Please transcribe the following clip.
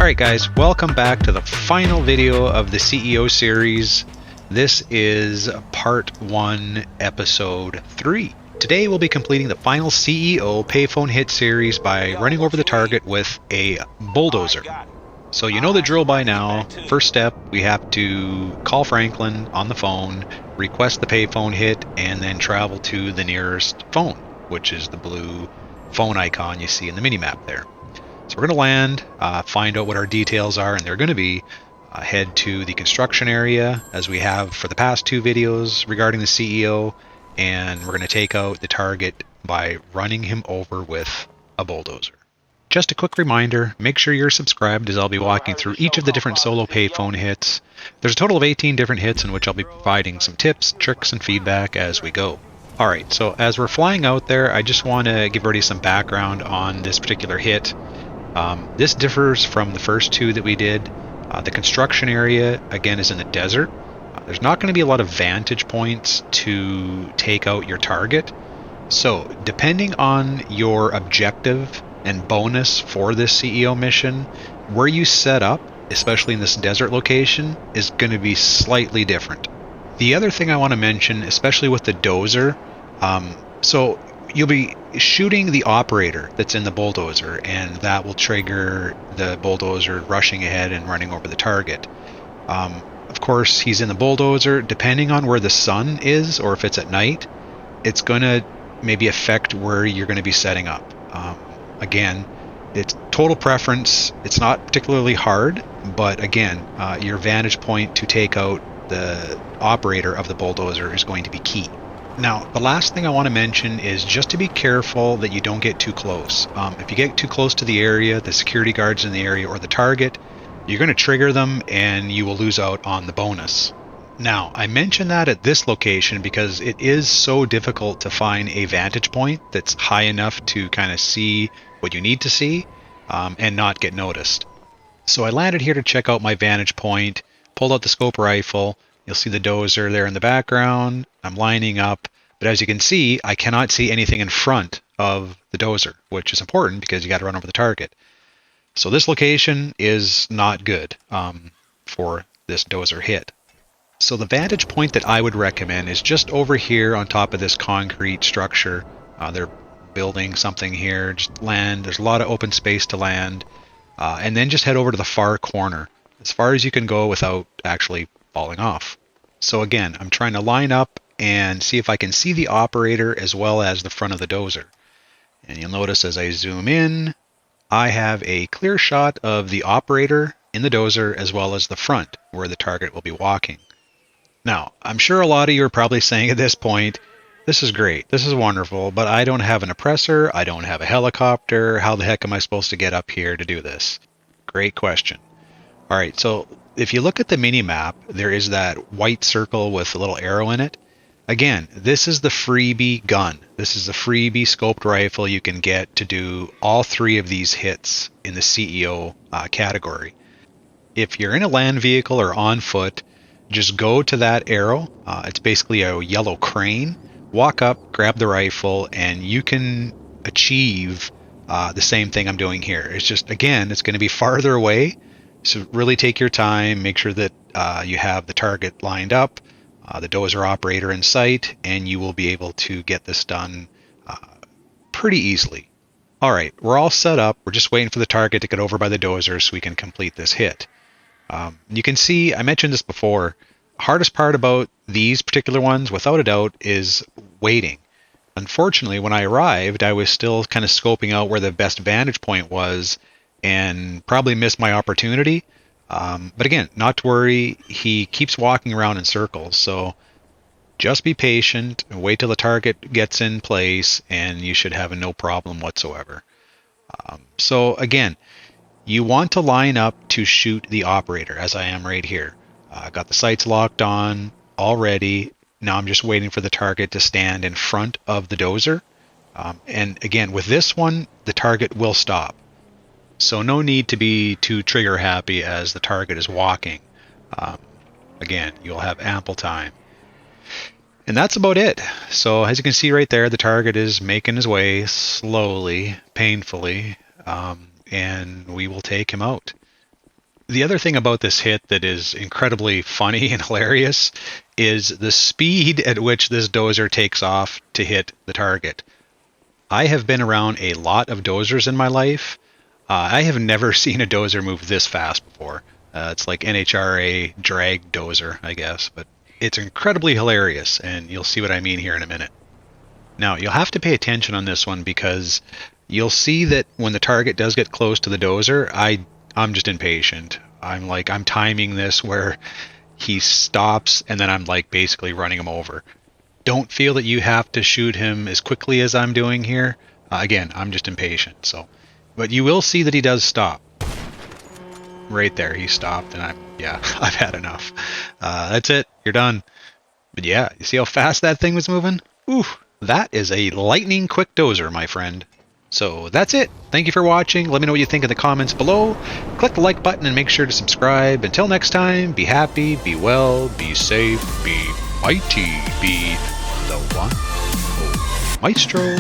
Alright guys, welcome back to the final video of the CEO series. This is part 1, episode 3. Today we'll be completing the final CEO Payphone Hit series by running over the target with a Bulldozer. So you know the drill by now. First step, we have to call Franklin on the phone, request the Payphone Hit, and then travel to the nearest phone, which is the blue phone icon you see in the minimap there. So we're going to land, find out what our details are, and they're going to be head to the construction area, as we have for the past 2 videos regarding the CEO, and we're going to take out the target by running him over with a bulldozer. Just a quick reminder, make sure you're subscribed, as I'll be walking through each of the different solo payphone hits. There's a total of 18 different hits in which I'll be providing some tips, tricks, and feedback as we go. Alright, so as we're flying out there, I just want to give everybody some background on this particular hit. This differs from the first 2 that we did. The construction area, again, is in the desert. There's not going to be a lot of vantage points to take out your target. So, depending on your objective and bonus for this CEO mission, where you set up, especially in this desert location, is going to be slightly different. The other thing I want to mention, especially with the dozer, so you'll be shooting the operator that's in the bulldozer, and that will trigger the bulldozer rushing ahead and running over the target. Of course, he's in the bulldozer. Depending on where the sun is, or if it's at night, it's going to maybe affect where you're going to be setting up. Again, it's total preference. It's not particularly hard, but again, your vantage point to take out the operator of the bulldozer is going to be key. Now, the last thing I want to mention is just to be careful that you don't get too close. If you get too close to the area, the security guards in the area, or the target, you're going to trigger them and you will lose out on the bonus. Now, I mention that at this location because it is so difficult to find a vantage point that's high enough to kind of see what you need to see and not get noticed. So I landed here to check out my vantage point, pulled out the scope rifle. You'll see the dozer there in the background. I'm lining up, but as you can see, I cannot see anything in front of the dozer, which is important because you got to run over the target. So this location is not good for this dozer hit. So the vantage point that I would recommend is just over here on top of this concrete structure. They're building something here. Just land. There's a lot of open space to land. And then just head over to the far corner, as far as you can go without actually falling off. So again, I'm trying to line up and see if I can see the operator as well as the front of the dozer. And you'll notice as I zoom in, I have a clear shot of the operator in the dozer as well as the front where the target will be walking. Now, I'm sure a lot of you are probably saying at this point, this is great, this is wonderful, but I don't have an oppressor, I don't have a helicopter, how the heck am I supposed to get up here to do this? Great question. Alright, so if you look at the mini-map, there is that white circle with a little arrow in it. Again, this is the freebie gun. This is the freebie scoped rifle you can get to do all 3 of these hits in the CEO category. If you're in a land vehicle or on foot, just go to that arrow. It's basically a yellow crane. Walk up, grab the rifle, and you can achieve the same thing I'm doing here. It's just, again, it's going to be farther away. So really take your time, make sure that you have the target lined up, the dozer operator in sight, and you will be able to get this done pretty easily. Alright, we're all set up. We're just waiting for the target to get over by the dozer so we can complete this hit. You can see, I mentioned this before, hardest part about these particular ones, without a doubt, is waiting. Unfortunately, when I arrived, I was still kind of scoping out where the best vantage point was, and probably missed my opportunity. But again, not to worry, he keeps walking around in circles, so just be patient and wait till the target gets in place and you should have no problem whatsoever. So again, you want to line up to shoot the operator, as I am right here. I've got the sights locked on already. Now I'm just waiting for the target to stand in front of the dozer. And again, with this one, the target will stop. So no need to be too trigger happy as the target is walking. Again, you'll have ample time. And that's about it. So as you can see right there, the target is making his way slowly, painfully, and we will take him out. The other thing about this hit that is incredibly funny and hilarious is the speed at which this dozer takes off to hit the target. I have been around a lot of dozers in my life. I have never seen a dozer move this fast before. It's like NHRA drag dozer, I guess, but it's incredibly hilarious, and you'll see what I mean here in a minute. Now, you'll have to pay attention on this one because you'll see that when the target does get close to the dozer, I'm just impatient. I'm timing this where he stops and then I'm like basically running him over. Don't feel that you have to shoot him as quickly as I'm doing here. Again, I'm just impatient. But you will see that he does stop. Right there, he stopped, and I've had enough. That's it. You're done. But yeah, you see how fast that thing was moving? Ooh, that is a lightning quick dozer, my friend. So that's it. Thank you for watching. Let me know what you think in the comments below. Click the like button and make sure to subscribe. Until next time, be happy, be well, be safe, be mighty, be the one maestro.